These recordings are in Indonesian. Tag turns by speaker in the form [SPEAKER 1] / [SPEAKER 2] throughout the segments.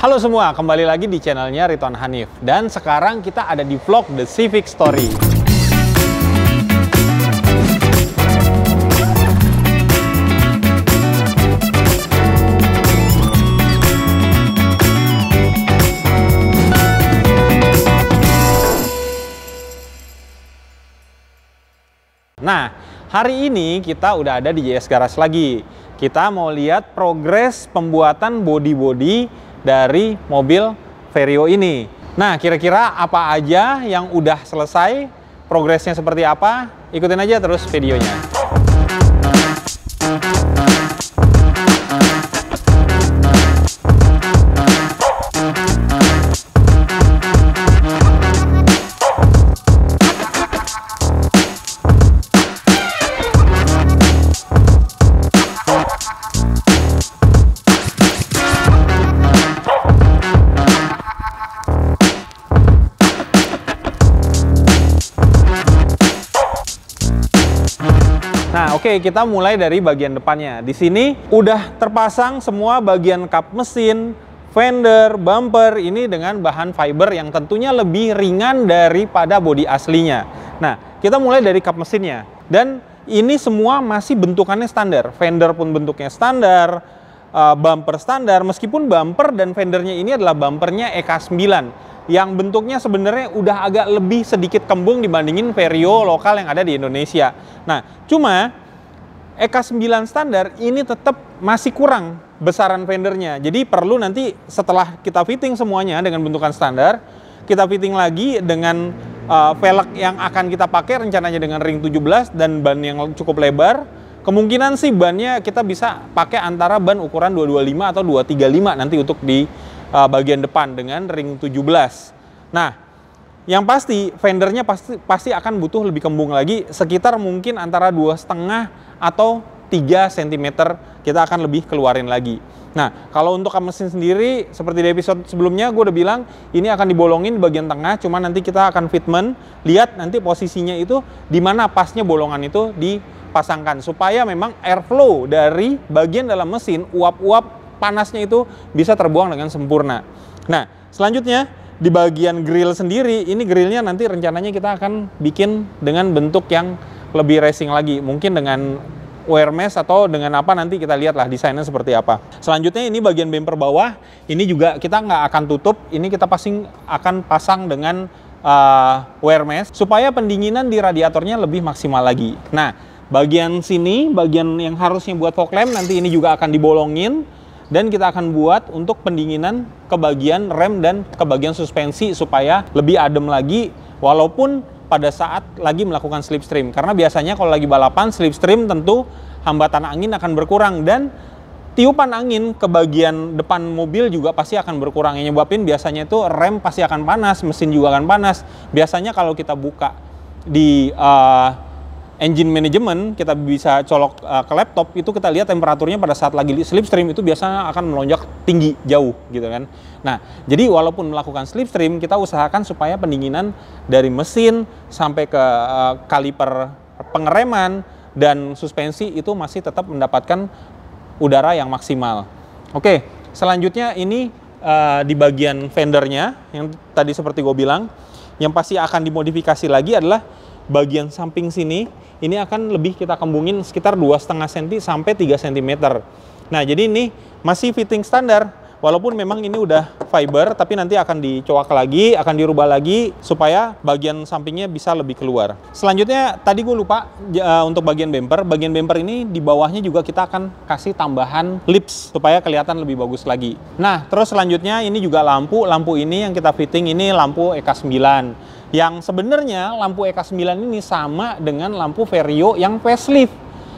[SPEAKER 1] Halo semua, kembali lagi di channelnya Ridwan Hanif. Dan sekarang kita ada di vlog The Civic Story. Nah, hari ini kita udah ada di JS Garage lagi. Kita mau lihat progres pembuatan bodi-bodi dari mobil Vario ini. Nah, kira-kira apa aja yang udah selesai, progresnya seperti apa? Ikutin aja terus videonya. Nah, oke, kita mulai dari bagian depannya. Di sini udah terpasang semua bagian kap mesin, fender, bumper ini dengan bahan fiber yang tentunya lebih ringan daripada bodi aslinya. Nah, kita mulai dari kap mesinnya. Dan ini semua masih bentukannya standar. Fender pun bentuknya standar, bumper standar. Meskipun bumper dan fendernya ini adalah bumpernya EK9 yang bentuknya sebenarnya udah agak lebih sedikit kembung dibandingin Vario lokal yang ada di Indonesia. Nah, cuma EK9 standar ini tetap masih kurang besaran fendernya. Jadi perlu nanti setelah kita fitting semuanya dengan bentukan standar, kita fitting lagi dengan velg yang akan kita pakai rencananya dengan ring 17 dan ban yang cukup lebar. Kemungkinan sih bannya kita bisa pakai antara ban ukuran 225 atau 235 nanti untuk di bagian depan dengan ring 17. Nah, yang pasti fendernya pasti akan butuh lebih kembung lagi, sekitar mungkin antara 2,5 atau 3 cm kita akan lebih keluarin lagi. Nah, kalau untuk kap mesin sendiri seperti di episode sebelumnya gue udah bilang ini akan dibolongin di bagian tengah, cuma nanti kita akan fitment, lihat nanti posisinya itu di mana pasnya bolongan itu dipasangkan supaya memang airflow dari bagian dalam mesin, uap-uap panasnya itu bisa terbuang dengan sempurna. Nah, selanjutnya di bagian grill sendiri, ini grillnya nanti rencananya kita akan bikin dengan bentuk yang lebih racing lagi, mungkin dengan wear mesh atau dengan apa nanti kita lihatlah desainnya seperti apa. Selanjutnya ini bagian bumper bawah, ini juga kita nggak akan tutup, ini kita pasti akan pasang dengan wear mesh supaya pendinginan di radiatornya lebih maksimal lagi. Nah, bagian sini, bagian yang harusnya buat fog lamp nanti ini juga akan dibolongin. Dan kita akan buat untuk pendinginan ke bagian rem dan ke bagian suspensi supaya lebih adem lagi walaupun pada saat lagi melakukan slipstream. Karena biasanya kalau lagi balapan slipstream tentu hambatan angin akan berkurang dan tiupan angin ke bagian depan mobil juga pasti akan berkurang. Yang nyebabin biasanya itu rem pasti akan panas, mesin juga akan panas. Biasanya kalau kita buka di engine management, kita bisa colok ke laptop, itu kita lihat temperaturnya pada saat lagi slipstream itu biasanya akan melonjak tinggi, jauh gitu kan. Nah, jadi walaupun melakukan slipstream, kita usahakan supaya pendinginan dari mesin sampai ke kaliper pengereman dan suspensi itu masih tetap mendapatkan udara yang maksimal. Oke, selanjutnya ini di bagian fendernya, yang tadi seperti gue bilang, yang pasti akan dimodifikasi lagi adalah bagian samping sini, ini akan lebih kita kembungin sekitar 2,5 cm sampai 3 cm. Nah, jadi ini masih fitting standar, walaupun memang ini udah fiber, tapi nanti akan dicoak lagi, akan dirubah lagi, supaya bagian sampingnya bisa lebih keluar. Selanjutnya, tadi gue lupa, untuk bagian bumper ini di bawahnya juga kita akan kasih tambahan lips, supaya kelihatan lebih bagus lagi. Nah, terus selanjutnya ini juga lampu ini yang kita fitting, ini lampu EK9. Yang sebenarnya lampu EK9 ini sama dengan lampu Vario yang facelift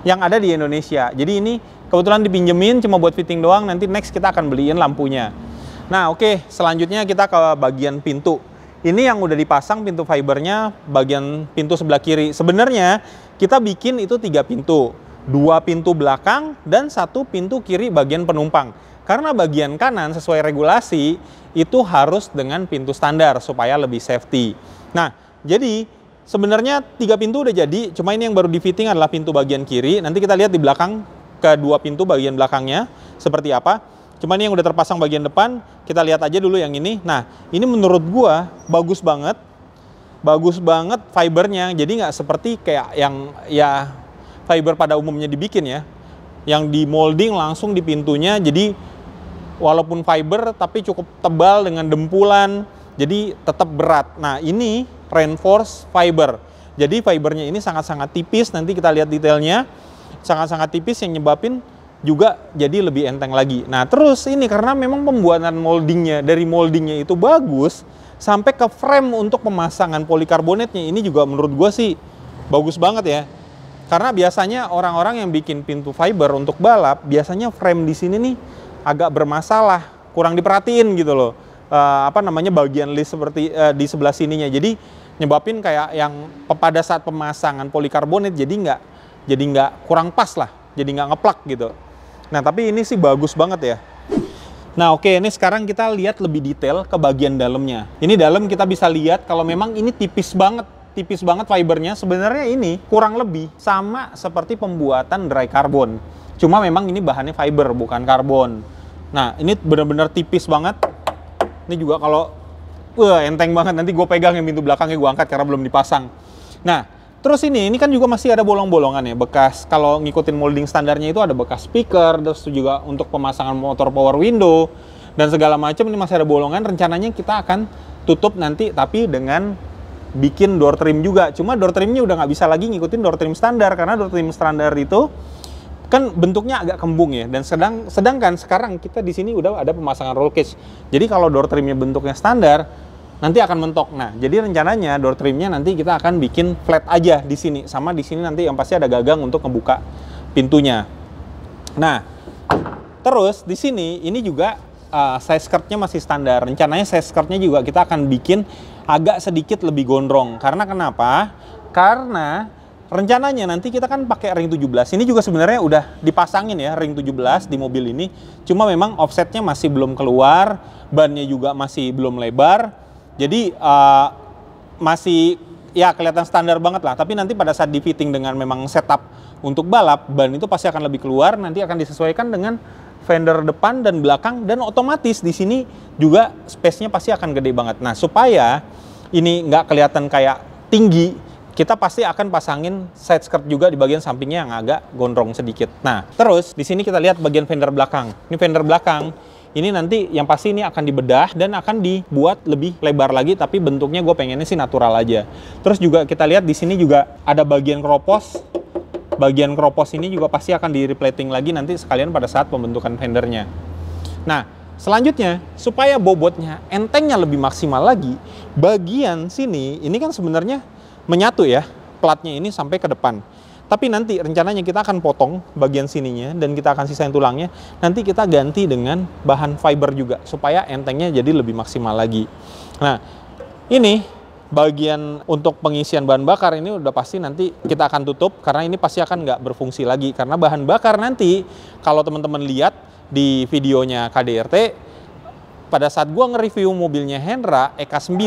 [SPEAKER 1] yang ada di Indonesia. Jadi ini kebetulan dipinjemin cuma buat fitting doang, nanti next kita akan beliin lampunya. Nah, oke, selanjutnya kita ke bagian pintu. Ini yang udah dipasang pintu fibernya bagian pintu sebelah kiri. Sebenarnya kita bikin itu 3 pintu. 2 pintu belakang dan 1 pintu kiri bagian penumpang. Karena bagian kanan sesuai regulasi itu harus dengan pintu standar supaya lebih safety. Nah, jadi sebenarnya 3 pintu udah jadi, cuma ini yang baru di fitting adalah pintu bagian kiri. Nanti kita lihat di belakang kedua pintu bagian belakangnya seperti apa. Cuma ini yang udah terpasang bagian depan, kita lihat aja dulu yang ini. Nah, ini menurut gua bagus banget fibernya. Jadi nggak seperti kayak yang ya fiber pada umumnya dibikin ya, yang di molding langsung di pintunya. Jadi walaupun fiber tapi cukup tebal dengan dempulan, jadi tetap berat. Nah, ini reinforced fiber. Jadi fibernya ini sangat-sangat tipis. Nanti kita lihat detailnya, sangat-sangat tipis yang nyebabin juga jadi lebih enteng lagi. Nah, terus ini karena memang pembuatan moldingnya, dari moldingnya itu bagus, sampai ke frame untuk pemasangan polikarbonatnya ini juga menurut gue sih bagus banget ya. Karena biasanya orang-orang yang bikin pintu fiber untuk balap, biasanya frame di sini nih agak bermasalah, kurang diperhatiin gitu loh. Bagian list seperti di sebelah sininya. Jadi nyebabin kayak yang pada saat pemasangan polikarbonat jadi nggak kurang pas lah, jadi nggak ngeplak gitu. Nah, tapi ini sih bagus banget ya. Nah, oke, ini sekarang kita lihat lebih detail ke bagian dalamnya. Ini dalam kita bisa lihat kalau memang ini tipis banget fibernya. Sebenarnya ini kurang lebih sama seperti pembuatan dry carbon. Cuma memang ini bahannya fiber, bukan karbon. Nah, ini benar-benar tipis banget. Ini juga kalau enteng banget. Nanti gue pegang yang pintu belakangnya gue angkat karena belum dipasang. Nah, terus ini kan juga masih ada bolong-bolongan ya, bekas kalau ngikutin molding standarnya itu ada bekas speaker, terus juga untuk pemasangan motor power window dan segala macam ini masih ada bolongan. Rencananya kita akan tutup nanti tapi dengan bikin door trim juga. Cuma door trimnya udah nggak bisa lagi ngikutin door trim standar karena door trim standar itu kan bentuknya agak kembung ya. Dan sedangkan sekarang kita di sini udah ada pemasangan roll cage. Jadi kalau door trimnya bentuknya standar nanti akan mentok. Nah, jadi rencananya door trimnya nanti kita akan bikin flat aja di sini. Sama di sini nanti yang pasti ada gagang untuk ngebuka pintunya. Nah, terus di sini ini juga size skirtnya masih standar. Rencananya size skirtnya juga kita akan bikin agak sedikit lebih gondrong. Karena kenapa? Karena rencananya nanti kita kan pakai ring 17. Ini juga sebenarnya udah dipasangin ya ring 17 di mobil ini. Cuma memang offsetnya masih belum keluar, bannya juga masih belum lebar. Jadi masih ya kelihatan standar banget lah. Tapi nanti pada saat di fitting dengan memang setup untuk balap, ban itu pasti akan lebih keluar. Nanti akan disesuaikan dengan fender depan dan belakang. Dan otomatis di sini juga space-nya pasti akan gede banget. Nah, supaya ini nggak kelihatan kayak tinggi, kita pasti akan pasangin side skirt juga di bagian sampingnya yang agak gondrong sedikit. Nah, terus di sini kita lihat bagian fender belakang. Ini fender belakang. Ini nanti yang pasti ini akan dibedah dan akan dibuat lebih lebar lagi, tapi bentuknya gue pengennya sih natural aja. Terus juga kita lihat di sini juga ada bagian keropos. Bagian keropos ini juga pasti akan di replating lagi nanti sekalian pada saat pembentukan fendernya. Nah, selanjutnya supaya bobotnya entengnya lebih maksimal lagi, bagian sini ini kan sebenarnya menyatu ya, platnya ini sampai ke depan. Tapi nanti rencananya kita akan potong bagian sininya dan kita akan sisain tulangnya. Nanti kita ganti dengan bahan fiber juga supaya entengnya jadi lebih maksimal lagi. Nah, ini bagian untuk pengisian bahan bakar ini udah pasti nanti kita akan tutup karena ini pasti akan nggak berfungsi lagi. Karena bahan bakar nanti kalau teman-teman lihat di videonya KDRT, pada saat gua nge-review mobilnya Hendra EK9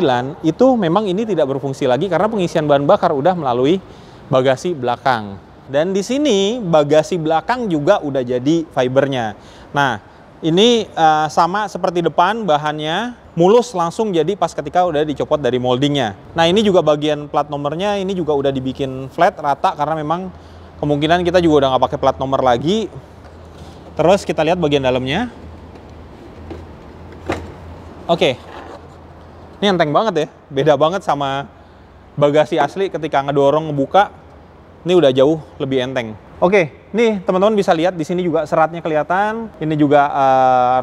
[SPEAKER 1] itu memang ini tidak berfungsi lagi karena pengisian bahan bakar udah melalui bagasi belakang. Dan di sini bagasi belakang juga udah jadi fibernya. Nah, ini sama seperti depan, bahannya mulus langsung jadi pas ketika udah dicopot dari moldingnya. Nah, ini juga bagian plat nomornya ini juga udah dibikin flat rata karena memang kemungkinan kita juga udah nggak pakai plat nomor lagi. Terus kita lihat bagian dalamnya. Oke, ini enteng banget ya, beda banget sama bagasi asli. Ketika ngedorong ngebuka, ini udah jauh lebih enteng. Oke, nih teman-teman bisa lihat di sini juga seratnya kelihatan. Ini juga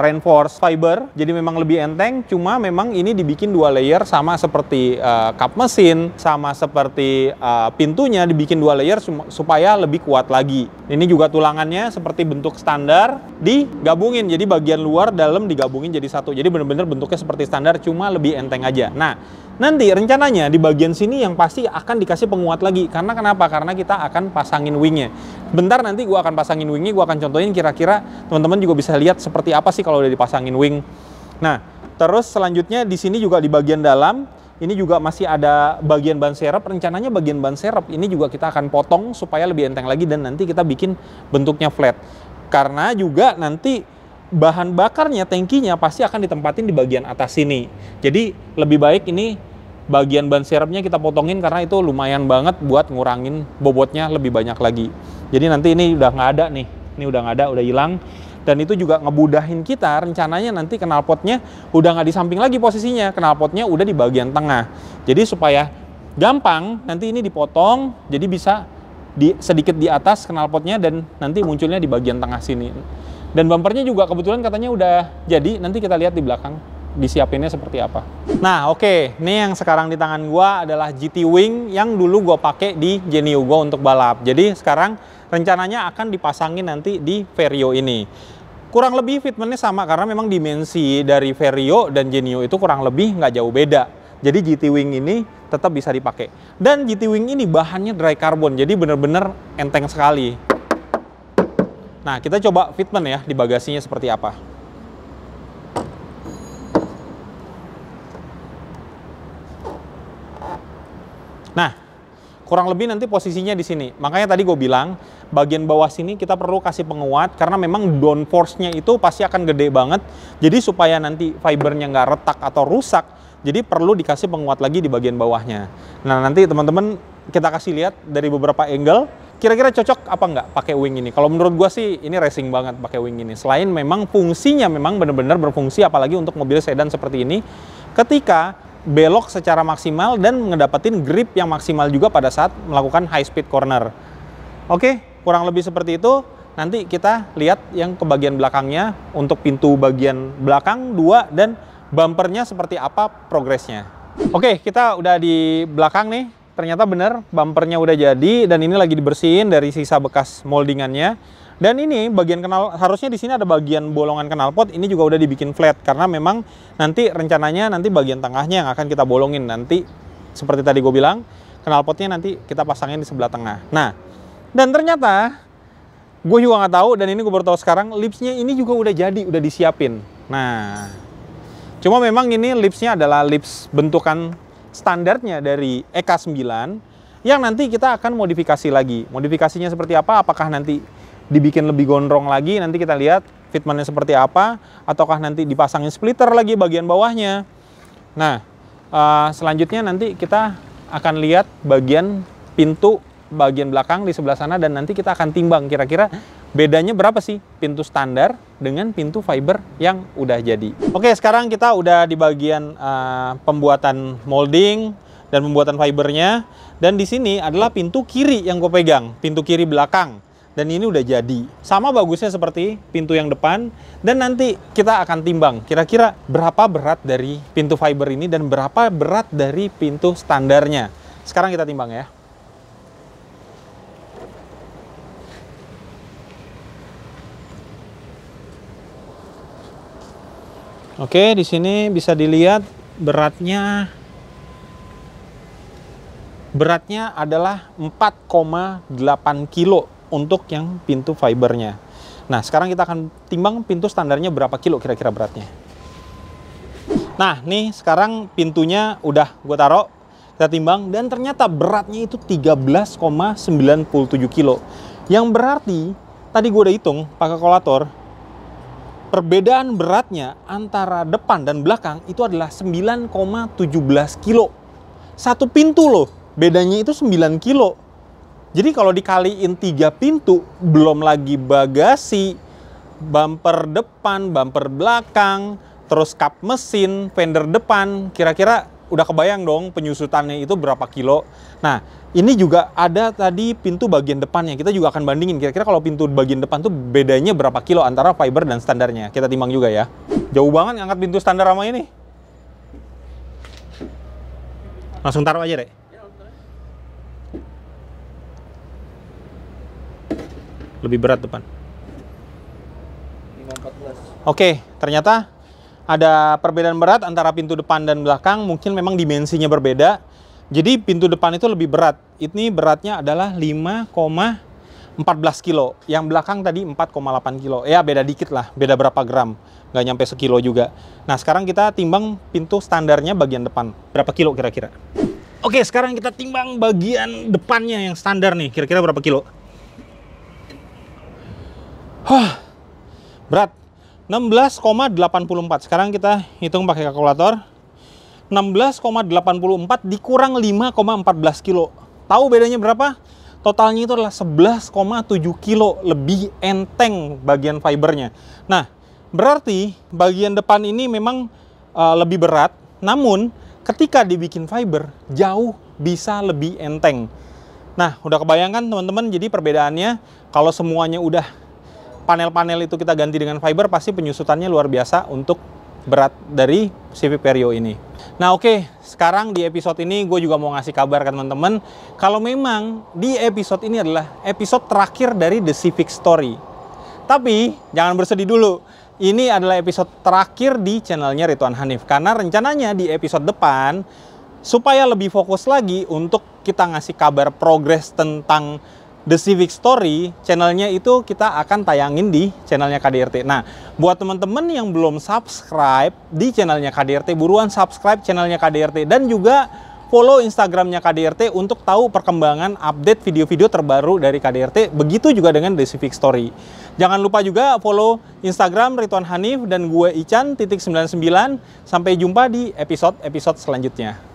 [SPEAKER 1] reinforced fiber, jadi memang lebih enteng. Cuma memang ini dibikin 2 layer sama seperti kap mesin, sama seperti pintunya dibikin 2 layer supaya lebih kuat lagi. Ini juga tulangannya seperti bentuk standar digabungin, jadi bagian luar dalam digabungin jadi satu. Jadi benar-benar bentuknya seperti standar, cuma lebih enteng aja. Nah, nanti rencananya di bagian sini yang pasti akan dikasih penguat lagi. Karena kenapa? Karena kita akan pasangin wingnya. Bentar nanti gue akan pasangin wingnya, gue akan contohin kira-kira teman-teman juga bisa lihat seperti apa sih kalau udah dipasangin wing. Nah, terus selanjutnya di sini juga di bagian dalam, ini juga masih ada bagian ban serep. Rencananya bagian ban serep ini juga kita akan potong supaya lebih enteng lagi dan nanti kita bikin bentuknya flat. Karena juga nanti bahan bakarnya, tangkinya pasti akan ditempatin di bagian atas sini. Jadi lebih baik ini bagian ban serepnya kita potongin karena itu lumayan banget buat ngurangin bobotnya lebih banyak lagi. Jadi nanti ini udah nggak ada nih, ini udah nggak ada, udah hilang. Dan itu juga ngebudahin kita, rencananya nanti knalpotnya udah nggak di samping lagi posisinya, knalpotnya udah di bagian tengah. Jadi supaya gampang, nanti ini dipotong, jadi bisa sedikit di atas knalpotnya dan nanti munculnya di bagian tengah sini. Dan bumpernya juga kebetulan katanya udah jadi, nanti kita lihat di belakang disiapinnya seperti apa. Nah oke, ini yang sekarang di tangan gua adalah GT Wing yang dulu gua pakai di Genio gua untuk balap. Jadi sekarang rencananya akan dipasangin nanti di Vario ini. Kurang lebih fitmentnya sama karena memang dimensi dari Vario dan Genio itu kurang lebih nggak jauh beda. Jadi GT Wing ini tetap bisa dipakai. Dan GT Wing ini bahannya dry carbon, jadi bener-bener enteng sekali. Nah kita coba fitment ya di bagasinya seperti apa. Nah, kurang lebih nanti posisinya di sini. Makanya tadi gue bilang, bagian bawah sini kita perlu kasih penguat, karena memang downforce-nya itu pasti akan gede banget. Jadi supaya nanti fibernya nggak retak atau rusak, jadi perlu dikasih penguat lagi di bagian bawahnya. Nah, nanti teman-teman kita kasih lihat dari beberapa angle, kira-kira cocok apa nggak pakai wing ini. Kalau menurut gue sih, ini racing banget pakai wing ini. Selain memang fungsinya memang benar-benar berfungsi, apalagi untuk mobil sedan seperti ini, ketika belok secara maksimal dan ngedapetin grip yang maksimal juga pada saat melakukan high speed corner. Oke, kurang lebih seperti itu. Nanti kita lihat yang ke bagian belakangnya untuk pintu bagian belakang 2 dan bumpernya seperti apa progresnya. Oke, kita udah di belakang nih. Ternyata bener bumpernya udah jadi dan ini lagi dibersihin dari sisa bekas moldingannya. Dan ini bagian harusnya di sini ada bagian bolongan knalpot, ini juga udah dibikin flat karena memang nanti rencananya nanti bagian tengahnya yang akan kita bolongin nanti seperti tadi gue bilang, knalpotnya nanti kita pasangin di sebelah tengah. Nah, dan ternyata gue juga nggak tahu dan ini gue baru tahu sekarang, lipsnya ini juga udah jadi, udah disiapin. Nah, cuma memang ini lipsnya adalah lips bentukan standarnya dari EK9 yang nanti kita akan modifikasi lagi. Modifikasinya seperti apa? Apakah nanti dibikin lebih gondrong lagi, nanti kita lihat fitmentnya seperti apa, ataukah nanti dipasangin splitter lagi bagian bawahnya. Nah, selanjutnya nanti kita akan lihat bagian pintu bagian belakang di sebelah sana dan nanti kita akan timbang kira-kira bedanya berapa sih pintu standar dengan pintu fiber yang udah jadi. Oke, sekarang kita udah di bagian pembuatan molding dan pembuatan fibernya, dan di sini adalah pintu kiri yang gue pegang, pintu kiri belakang. Dan ini udah jadi. Sama bagusnya seperti pintu yang depan. Dan nanti kita akan timbang kira-kira berapa berat dari pintu fiber ini dan berapa berat dari pintu standarnya. Sekarang kita timbang ya. Oke, di sini bisa dilihat beratnya adalah 4,8 kilo. Untuk yang pintu fibernya. Nah, sekarang kita akan timbang pintu standarnya berapa kilo kira-kira beratnya. Nah, nih sekarang pintunya udah gue taruh, kita timbang, dan ternyata beratnya itu 13,97 kilo. Yang berarti, tadi gue udah hitung pakai kalkulator, perbedaan beratnya antara depan dan belakang itu adalah 9,17 kilo. Satu pintu loh, bedanya itu 9 kilo. Jadi kalau dikaliin 3 pintu, belum lagi bagasi, bumper depan, bumper belakang, terus kap mesin, fender depan, kira-kira udah kebayang dong penyusutannya itu berapa kilo. Nah, ini juga ada tadi pintu bagian depannya. Kita juga akan bandingin kira-kira kalau pintu bagian depan tuh bedanya berapa kilo antara fiber dan standarnya. Kita timbang juga ya. Jauh banget ngangkat pintu standar sama ini. Langsung taruh aja deh. Lebih berat depan. 514. Oke, ternyata ada perbedaan berat antara pintu depan dan belakang. Mungkin memang dimensinya berbeda. Jadi pintu depan itu lebih berat. Ini beratnya adalah 5,14 kilo. Yang belakang tadi 4,8 kilo. Ya beda dikit lah, beda berapa gram. Nggak nyampe sekilo juga. Nah sekarang kita timbang pintu standarnya bagian depan. Berapa kilo kira-kira? Oke, sekarang kita timbang bagian depannya yang standar nih. Kira-kira berapa kilo? Berat 16,84. Sekarang kita hitung pakai kalkulator. 16,84 dikurang 5,14 kilo. Tahu bedanya berapa? Totalnya itu adalah 11,7 kilo. Lebih enteng bagian fibernya. Nah, berarti bagian depan ini memang lebih berat. Namun, ketika dibikin fiber, jauh bisa lebih enteng. Nah, udah kebayangkan teman-teman, jadi perbedaannya kalau semuanya udah panel-panel itu kita ganti dengan fiber, pasti penyusutannya luar biasa untuk berat dari Civic Vario ini. Nah oke, sekarang di episode ini gue juga mau ngasih kabar ke teman-teman, kalau memang di episode ini adalah episode terakhir dari The Civic Story. Tapi, jangan bersedih dulu. Ini adalah episode terakhir di channelnya Ridwan Hanif. Karena rencananya di episode depan, supaya lebih fokus lagi untuk kita ngasih kabar progres tentang The Civic Story, channelnya itu kita akan tayangin di channelnya KDRT. Nah, buat teman-teman yang belum subscribe di channelnya KDRT, buruan subscribe channelnya KDRT dan juga follow Instagramnya KDRT untuk tahu perkembangan update video-video terbaru dari KDRT. Begitu juga dengan The Civic Story. Jangan lupa juga follow Instagram Ridwan Hanif dan gue Ican _99. Sampai jumpa di episode-episode selanjutnya.